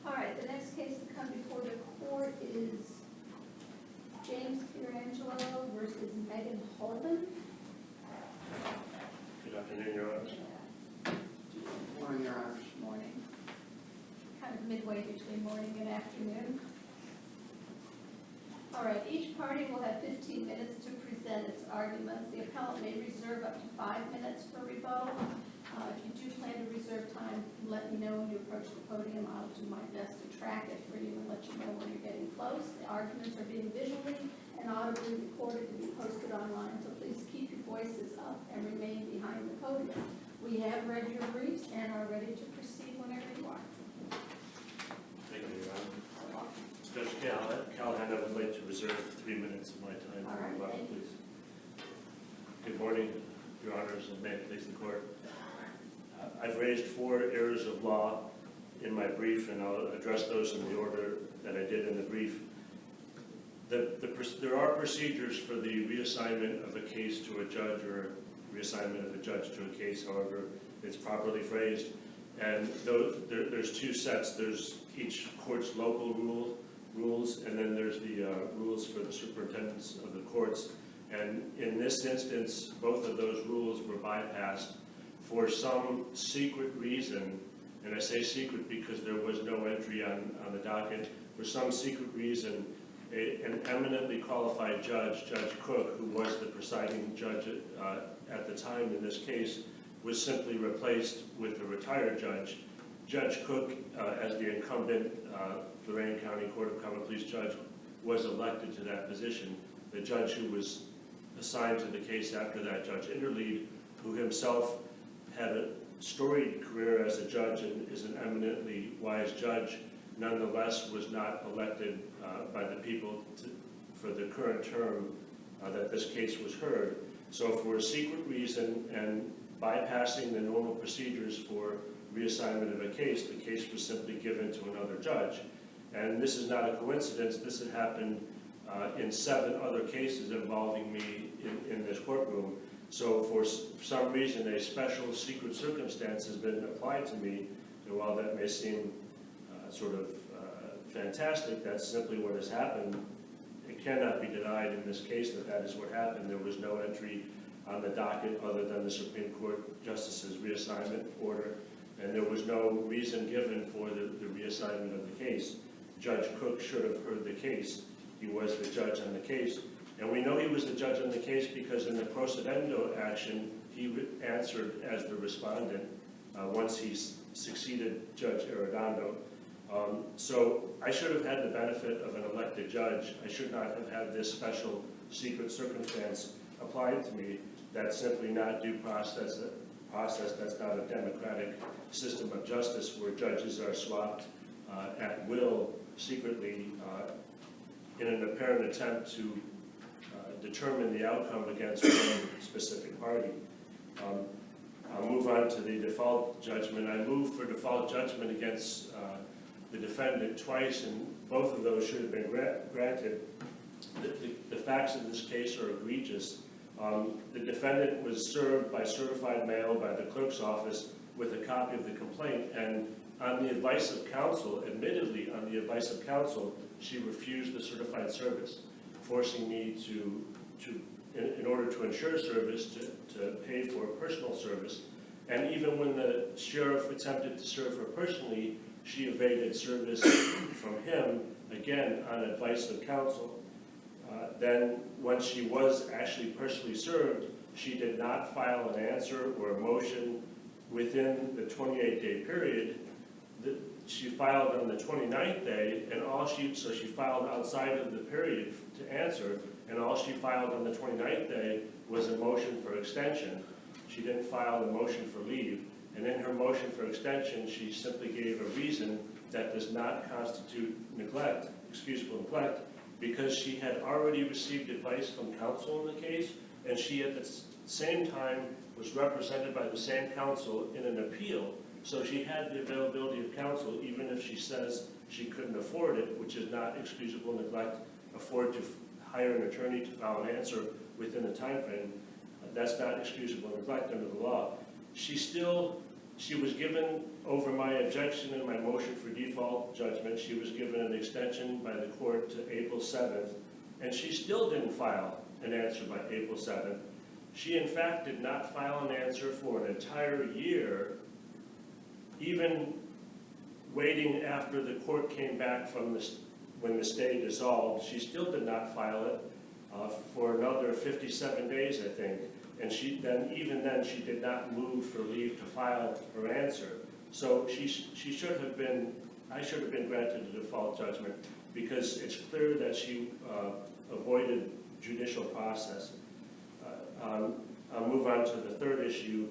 All right, the next case to come before the court is James Pietrangelo versus Meghan Holden. Good afternoon, Your Honor. Morning, Your Honors. Morning. Kind of midway between morning and afternoon. All right, each party will have 15 minutes to present its arguments. The appellant may reserve up to 5 minutes for rebuttal. If you do plan to reserve time, let me know when you approach the podium. I'll do my best to track it for you and let you know when you're getting close. The arguments are being visually and audibly recorded to be posted online, so please keep your voices up and remain behind the podium. We have read your briefs and are ready to proceed whenever you are. Thank you, Your Honor. Judge Callahan, I would like to reserve 3 minutes of my time All for right, rebuttal, thank you. please. Good morning, Your Honors, and may it please the Court. I've raised 4 errors of law in my brief, and I'll address those in the order that I did in the brief. There are procedures for the reassignment of a case to a judge or reassignment of a judge to a case, however it's properly phrased. And there's 2 sets. There's each court's local rules, and then there's the rules for the superintendents of the courts. And in this instance, both of those rules were bypassed for some secret reason, and I say secret because there was no entry on the docket. For some secret reason, an eminently qualified judge, Judge Cook, who was the presiding judge at the time in this case, was simply replaced with a retired judge. Judge Cook, as the incumbent Lorain County Court of Common Pleas judge, was elected to that position. The judge who was assigned to the case after that, Judge Interlead, who himself had a storied career as a judge and is an eminently wise judge, nonetheless was not elected by the people for the current term that this case was heard. So for a secret reason and bypassing the normal procedures for reassignment of a case, the case was simply given to another judge. And this is not a coincidence. This had happened in 7 other cases involving me in this courtroom. So for some reason, a special secret circumstance has been applied to me, and while that may seem sort of fantastic, that's simply what has happened. It cannot be denied in this case that that is what happened. There was no entry on the docket other than the Supreme Court Justice's reassignment order, and there was no reason given for the reassignment of the case. Judge Cook should have heard the case. He was the judge on the case. And we know he was the judge on the case because in the procedendo action, he answered as the respondent once he succeeded Judge Arredondo. So I should have had the benefit of an elected judge. I should not have had this special secret circumstance applied to me. That's simply not due process. That's not a democratic system of justice where judges are swapped at will secretly in an apparent attempt to determine the outcome against one specific party. I'll move on to the default judgment. I moved for default judgment against the defendant twice, and both of those should have been granted. The facts of this case are egregious. The defendant was served by certified mail by the clerk's office with a copy of the complaint, and on the advice of counsel, admittedly on the advice of counsel, she refused the certified service, forcing me to in order to ensure service, to pay for personal service. And even when the sheriff attempted to serve her personally, she evaded service from him, again on advice of counsel. Then when she was actually personally served, she did not file an answer or a motion within the 28-day period. She filed on the 29th day, and so she filed outside of the period to answer, and all she filed on the 29th day was a motion for extension. She didn't file a motion for leave, and in her motion for extension, she simply gave a reason that does not constitute neglect, excusable neglect, because she had already received advice from counsel in the case, and she at the same time was represented by the same counsel in an appeal. So she had the availability of counsel, even if she says she couldn't afford it, which is not excusable neglect, afford to hire an attorney to file an answer within a time frame. That's not excusable neglect under the law. She still She was given, over my objection and my motion for default judgment, she was given an extension by the court to April 7th, and she still didn't file an answer by April 7th. She, in fact, did not file an answer for an entire year, even waiting after the court came back from when the stay dissolved. She still did not file it for another 57 days, I think. And even then, she did not move for leave to file her answer. So she should have been, I should have been granted a default judgment, because it's clear that she avoided judicial process. I'll move on to the third issue,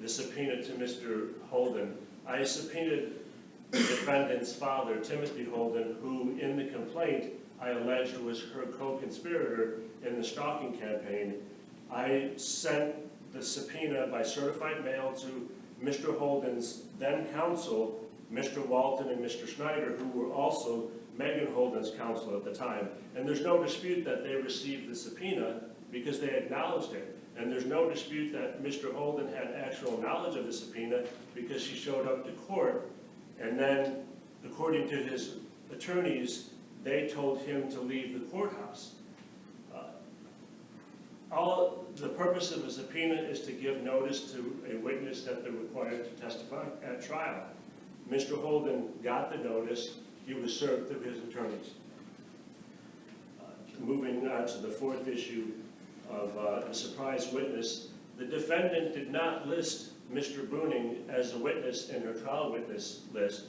the subpoena to Mr. Holden. I subpoenaed the defendant's father, Timothy Holden, who in the complaint I alleged was her co-conspirator in the stalking campaign. I sent the subpoena by certified mail to Mr. Holden's then counsel, Mr. Walton and Mr. Schneider, who were also Meghan Holden's counsel at the time. And there's no dispute that they received the subpoena because they acknowledged it. And there's no dispute that Mr. Holden had actual knowledge of the subpoena because she showed up to court. And then, according to his attorneys, they told him to leave the courthouse. The purpose of a subpoena is to give notice to a witness that they're required to testify at trial. Mr. Holden got the notice. He was served through his attorneys. Moving on to the fourth issue of the surprise witness, the defendant did not list Mr. Bruning as a witness in her trial witness list,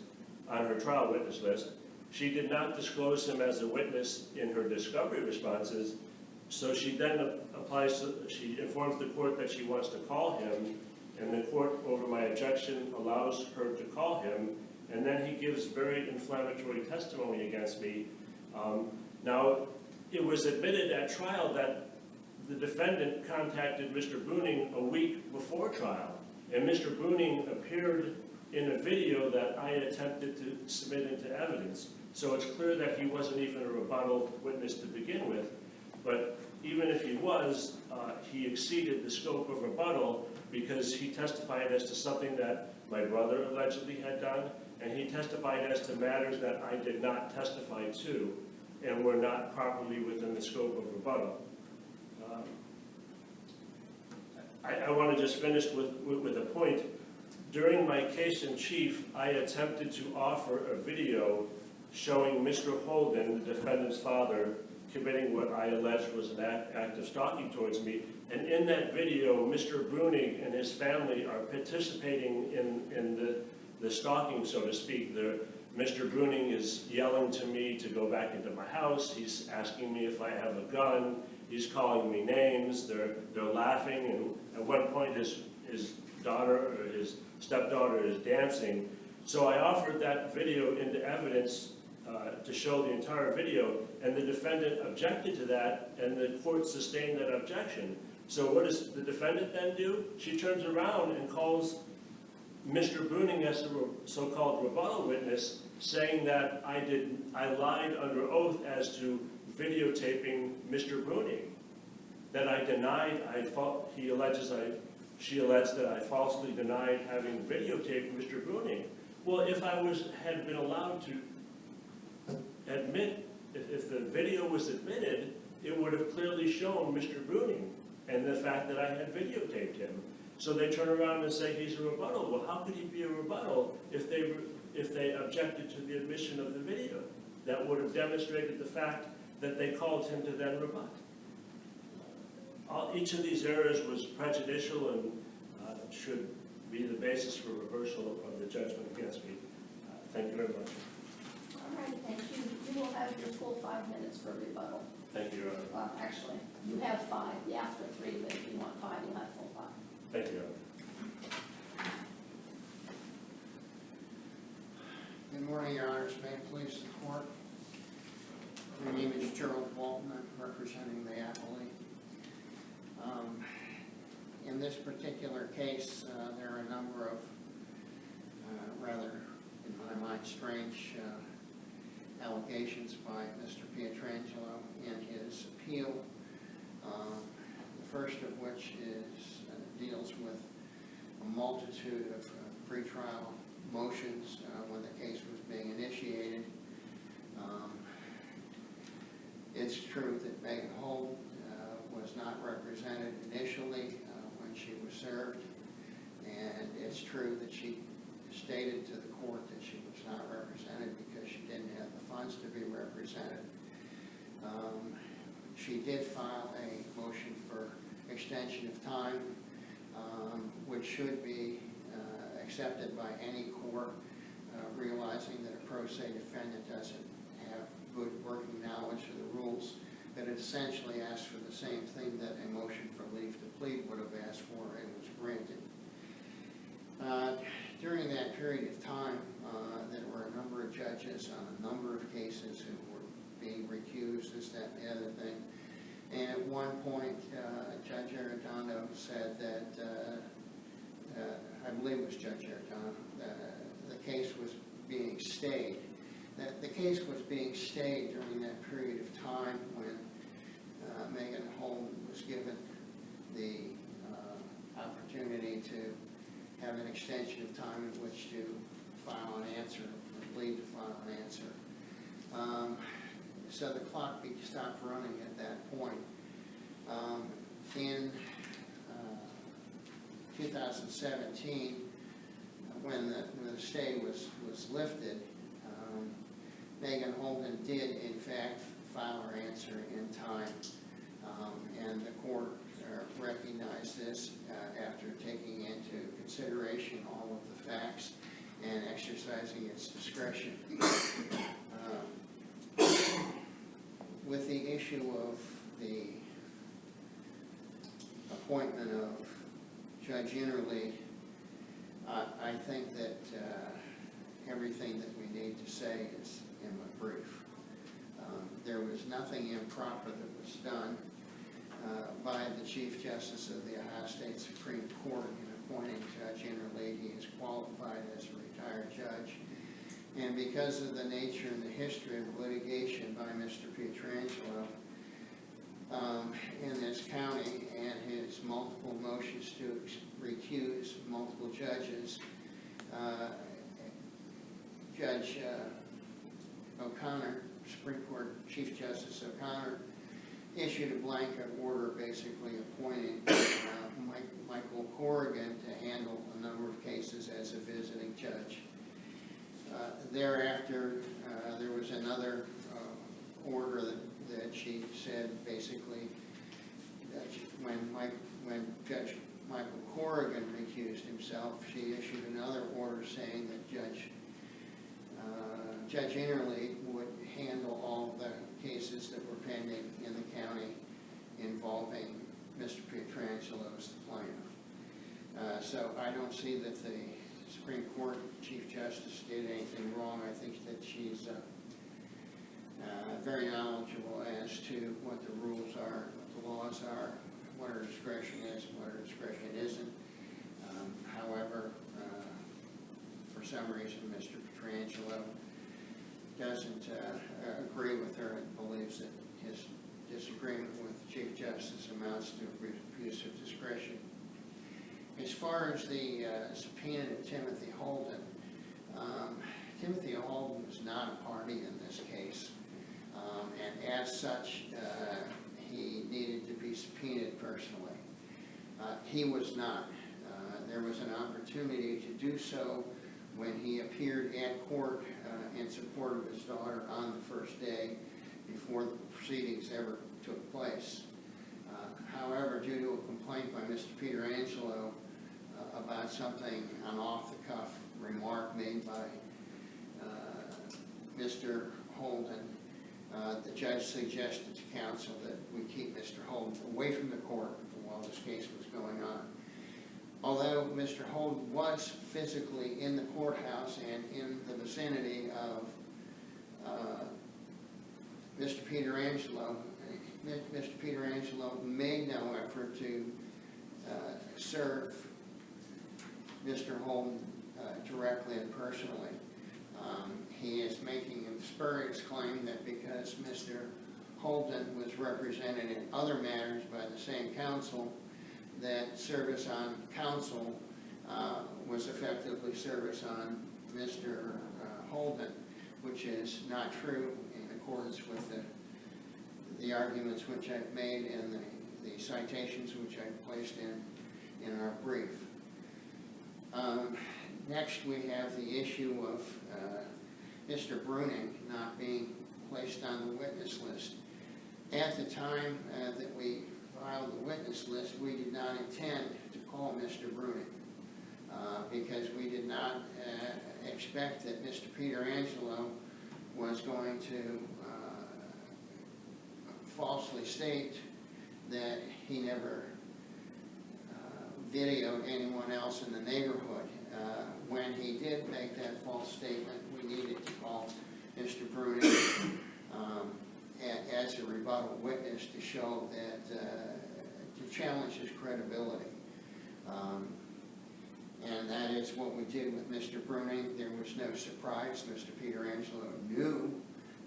on her trial witness list. She did not disclose him as a witness in her discovery responses, so she then she informs the court that she wants to call him, and the court, over my objection, allows her to call him, and then he gives very inflammatory testimony against me. Now, it was admitted at trial that the defendant contacted Mr. Bruning a week before trial, and Mr. Bruning appeared in a video that I attempted to submit into evidence. So it's clear that he wasn't even a rebuttal witness to begin with, but even if he was, he exceeded the scope of rebuttal because he testified as to something that my brother allegedly had done, and he testified as to matters that I did not testify to and were not properly within the scope of rebuttal. I want to just finish with a point. During my case in chief, I attempted to offer a video showing Mr. Holden, the defendant's father, committing what I alleged was an act of stalking towards me. And in that video, Mr. Bruning and his family are participating in the stalking, so to speak. Mr. Bruning is yelling to me to go back into my house. He's asking me if I have a gun. He's calling me names. They're laughing, and at one point his daughter, or his stepdaughter, is dancing. So I offered that video into evidence to show the entire video, and the defendant objected to that, and the court sustained that objection. So what does the defendant then do? She turns around and calls Mr. Bruning as a so-called rebuttal witness, saying that I lied under oath as to videotaping Mr. Bruning, that I denied, she alleged that I falsely denied having videotaped Mr. Bruning. Well, if I had been allowed to admit, if the video was admitted, it would have clearly shown Mr. Bruning and the fact that I had videotaped him. So they turn around and say he's a rebuttal. Well, how could he be a rebuttal if they objected to the admission of the video? That would have demonstrated the fact that they called him to then rebut. Each of these errors was prejudicial and should be the basis for reversal of the judgment against me. Thank you very much. All right, thank you. You will have your full 5 minutes for rebuttal. Thank you, Your Honor. Well, actually, you have 5. You asked for 3, but if you want 5, you'll have full 5. Thank you, Your Honor. Good morning, Your Honors. May it please the court. My name is Gerald Walton. I'm representing the appellee. In this particular case, there are a number of rather, in my mind, strange allegations by Mr. Pietrangelo in his appeal. The first of which deals with a multitude of pretrial motions when the case was being initiated. It's true that Meghan Holden was not represented initially when she was served, and it's true that she stated to the court that she was not represented because she didn't have the funds to be represented. She did file a motion for extension of time, which should be accepted by any court, realizing that a pro se defendant doesn't have good working knowledge of the rules, but it essentially asks for the same thing that a motion for leave to plead would have asked for, and was granted. During that period of time, there were a number of judges on a number of cases who were being recused, this, that, and the other thing. And at one point, Judge Arredondo said that, I believe it was Judge Arredondo, the case was being stayed. That the case was being stayed during that period of time when Meghan Holden was given the opportunity to have an extension of time in which to file an answer, or leave to file an answer. So the clock stopped running at that point. In 2017, when the stay was lifted, Meghan Holden did in fact file her answer in time, and the court recognized this after taking into consideration all of the facts and exercising its discretion. With the issue of the appointment of Judge Innerly, I think that everything that we need to say is in the brief. There was nothing improper that was done by the Chief Justice of the Ohio State Supreme Court in appointing Judge Innerly. He is qualified as a retired judge. And because of the nature and the history of litigation by Mr. Pietrangelo in this county and his multiple motions to recuse multiple judges, Judge O'Connor, Supreme Court Chief Justice O'Connor, issued a blanket order basically appointing Michael Corrigan to handle a number of cases as a visiting judge. Thereafter, there was another order that she said basically that when Judge Michael Corrigan recused himself, she issued another order saying that Judge Innerly would handle all the cases that were pending in the county involving Mr. Pietrangelo as the plaintiff. So I don't see that the Supreme Court Chief Justice did anything wrong. I think that she's very knowledgeable as to what the rules are, what the laws are, what her discretion is, and what her discretion isn't. However, for some reason, Mr. Pietrangelo doesn't agree with her and believes that his disagreement with the Chief Justice amounts to abuse of discretion. As far as the subpoena to Timothy Holden, Timothy Holden was not a party in this case, and as such, he needed to be subpoenaed personally. He was not. There was an opportunity to do so when he appeared at court in support of his daughter on the first day before the proceedings ever took place. However, due to a complaint by Mr. Pietrangelo about something, an off-the-cuff remark made by Mr. Holden, the judge suggested to counsel that we keep Mr. Holden away from the court while this case was going on. Although Mr. Holden was physically in the courthouse and in the vicinity of Mr. Pietrangelo, Mr. Pietrangelo made no effort to serve Mr. Holden directly and personally. He is making a spurious claim that because Mr. Holden was represented in other matters by the same counsel, that service on counsel was effectively service on Mr. Holden, which is not true in accordance with the arguments which I've made and the citations which I've placed in our brief. Next, we have the issue of Mr. Bruning not being placed on the witness list. At the time that we filed the witness list, we did not intend to call Mr. Bruning because we did not expect that Mr. Pietrangelo was going to falsely state that he never videoed anyone else in the neighborhood. When he did make that false statement, we needed to call Mr. Bruning as a rebuttal witness to show that, to challenge his credibility. And that is what we did with Mr. Bruning. There was no surprise. Mr. Pietrangelo knew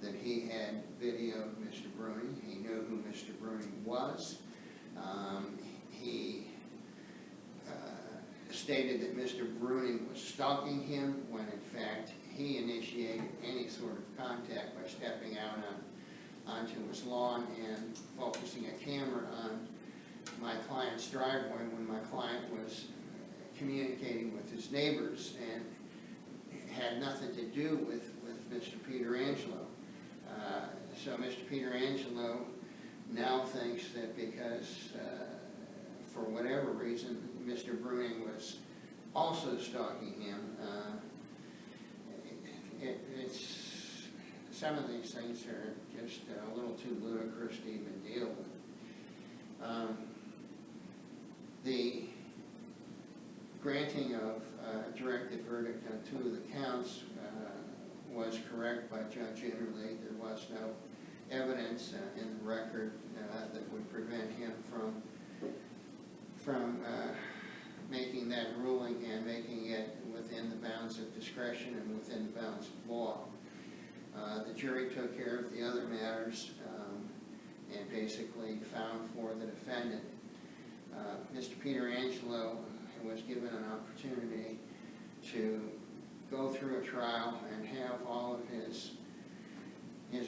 that he had videoed Mr. Bruning. He knew who Mr. Bruning was. He stated that Mr. Bruning was stalking him when in fact he initiated any sort of contact by stepping out onto his lawn and focusing a camera on my client's driveway when my client was communicating with his neighbors and had nothing to do with Mr. Pietrangelo. So Mr. Pietrangelo now thinks that because, for whatever reason, Mr. Bruning was also stalking him. Some of these things are just a little too ludicrous to even deal with. The granting of a directed verdict on 2 of the counts was correct by Judge Interley. There was no evidence in the record that would prevent him from making that ruling and making it within the bounds of discretion and within the bounds of law. The jury took care of the other matters and basically found for the defendant. Mr. Pietrangelo was given an opportunity to go through a trial and have all of his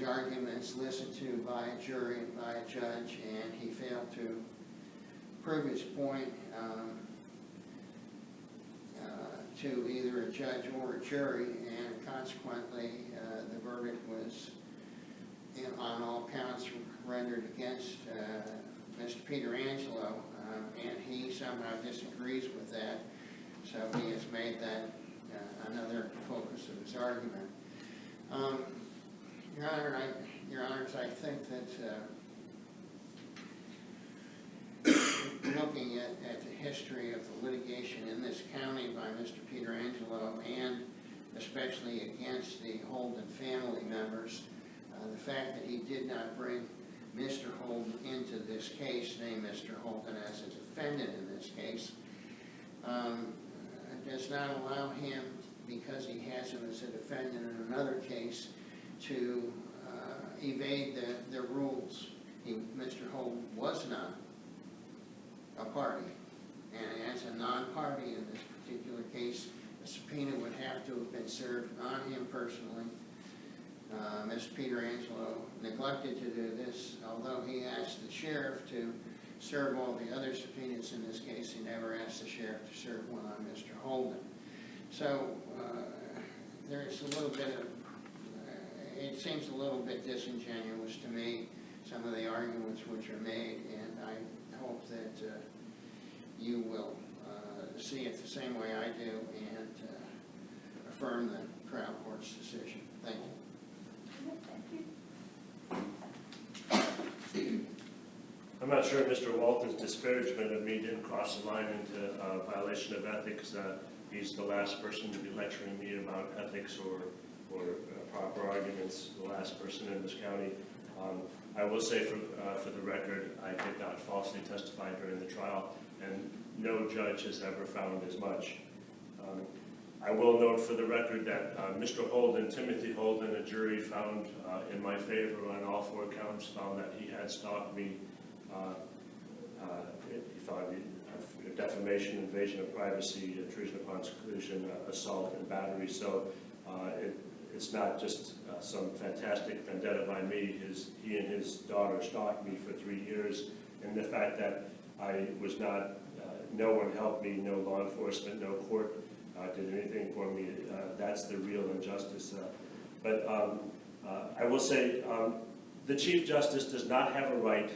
arguments listened to by a jury and by a judge, and he failed to prove his point to either a judge or a jury, and consequently the verdict was on all counts rendered against Mr. Pietrangelo, and he somehow disagrees with that, so he has made that another focus of his argument. Your Honors, I think that looking at the history of the litigation in this county by Mr. Pietrangelo and especially against the Holden family members, the fact that he did not bring Mr. Holden into this case, name Mr. Holden as a defendant in this case, does not allow him, because he has him as a defendant in another case, to evade the rules. Mr. Holden was not a party, and as a non-party in this particular case, a subpoena would have to have been served on him personally. Mr. Pietrangelo neglected to do this, although he asked the sheriff to serve all the other subpoenas in this case. He never asked the sheriff to serve one on Mr. Holden. So there's a little bit of, it seems a little bit disingenuous to me, some of the arguments which are made, and I hope that you will see it the same way I do and affirm the trial court's decision. Thank you. I'm not sure Mr. Walton's disparagement of me didn't cross the line into violation of ethics. He's the last person to be lecturing me about ethics or proper arguments, the last person in this county. I will say for the record, I did not falsely testify during the trial, and no judge has ever found as much. I will note for the record that Mr. Holden, Timothy Holden, a jury found in my favor on all 4 counts, found that he had stalked me. He thought defamation, invasion of privacy, treason upon seclusion, assault, and battery. So it's not just some fantastic vendetta by me. He and his daughter stalked me for 3 years, and the fact that I was not, no one helped me, no law enforcement, no court did anything for me, that's the real injustice. But I will say, the Chief Justice does not have a right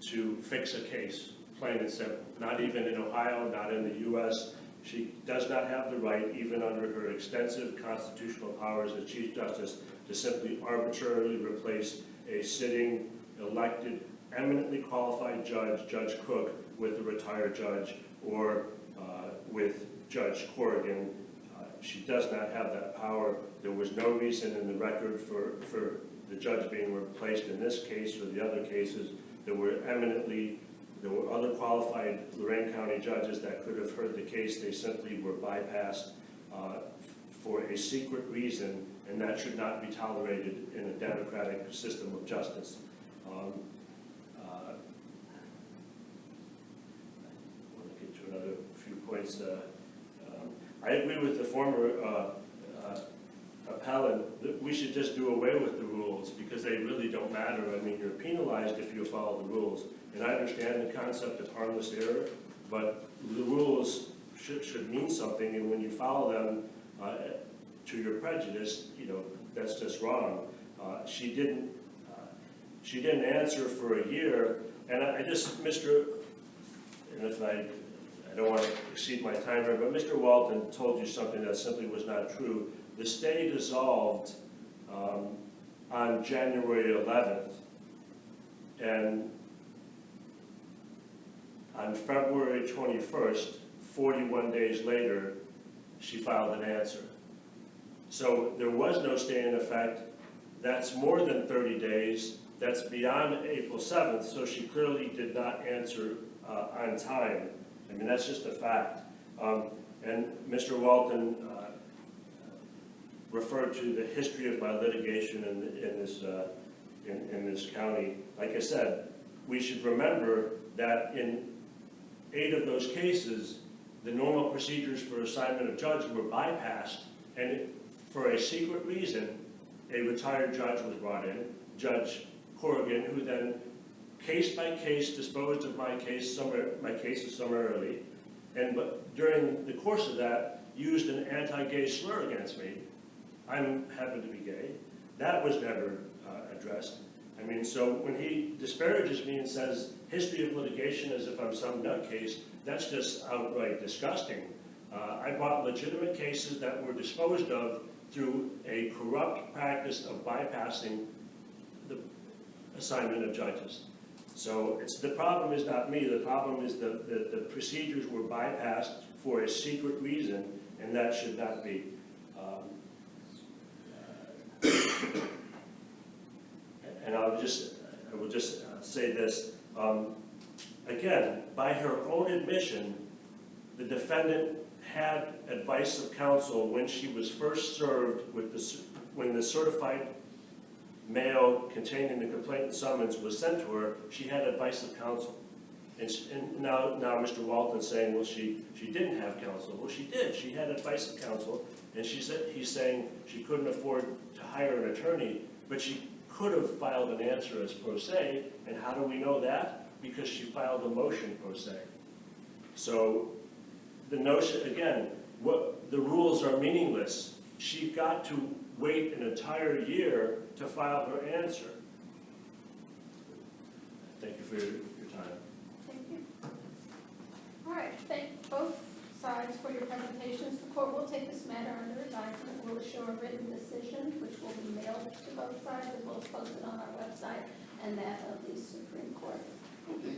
to fix a case, plain and simple. Not even in Ohio, not in the U.S. She does not have the right, even under her extensive constitutional powers as Chief Justice, to simply arbitrarily replace a sitting, elected, eminently qualified judge, Judge Cook, with a retired judge, or with Judge Corrigan. She does not have that power. There was no reason in the record for the judge being replaced in this case or the other cases. There were other qualified Lorain County judges that could have heard the case. They simply were bypassed for a secret reason, and that should not be tolerated in a democratic system of justice. I want to get to another few points. I agree with the former appellant that we should just do away with the rules because they really don't matter. I mean, you're penalized if you follow the rules. And I understand the concept of harmless error, but the rules should mean something, and when you follow them to your prejudice, that's just wrong. She didn't answer for a year, and I just, and if I don't want to exceed my time here, but Mr. Walton told you something that simply was not true. The stay dissolved on January 11th, and on February 21st, 41 days later, she filed an answer. So there was no stay in effect. That's more than 30 days. That's beyond April 7th, so she clearly did not answer on time. I mean, that's just a fact. And Mr. Walton referred to the history of my litigation in this county. Like I said, we should remember that in 8 of those cases, the normal procedures for assignment of judge were bypassed, and for a secret reason, a retired judge was brought in, Judge Corrigan, who then case by case disposed of my cases summarily, but during the course of that, used an anti-gay slur against me. I happen to be gay. That was never addressed. I mean, so when he disparages me and says history of litigation as if I'm some nutcase, that's just outright disgusting. I brought legitimate cases that were disposed of through a corrupt practice of bypassing the assignment of judges. So the problem is not me, the problem is the procedures were bypassed for a secret reason, and that should not be. And I will just say this. Again, by her own admission, the defendant had advice of counsel when she was first served with when the certified mail containing the complaint and summons was sent to her. She had advice of counsel. And now Mr. Walton's saying, well, she didn't have counsel. Well, she did. She had advice of counsel, and he's saying she couldn't afford to hire an attorney, but she could have filed an answer as pro se, and how do we know that? Because she filed a motion pro se. So the notion, again, the rules are meaningless. She got to wait an entire year to file her answer. Thank you for your time. Thank you. All right, thank both sides for your presentations. The court will take this matter under advisement. We'll issue a written decision, which will be mailed to both sides, as well as posted on our website and that of the Supreme Court. Thank you.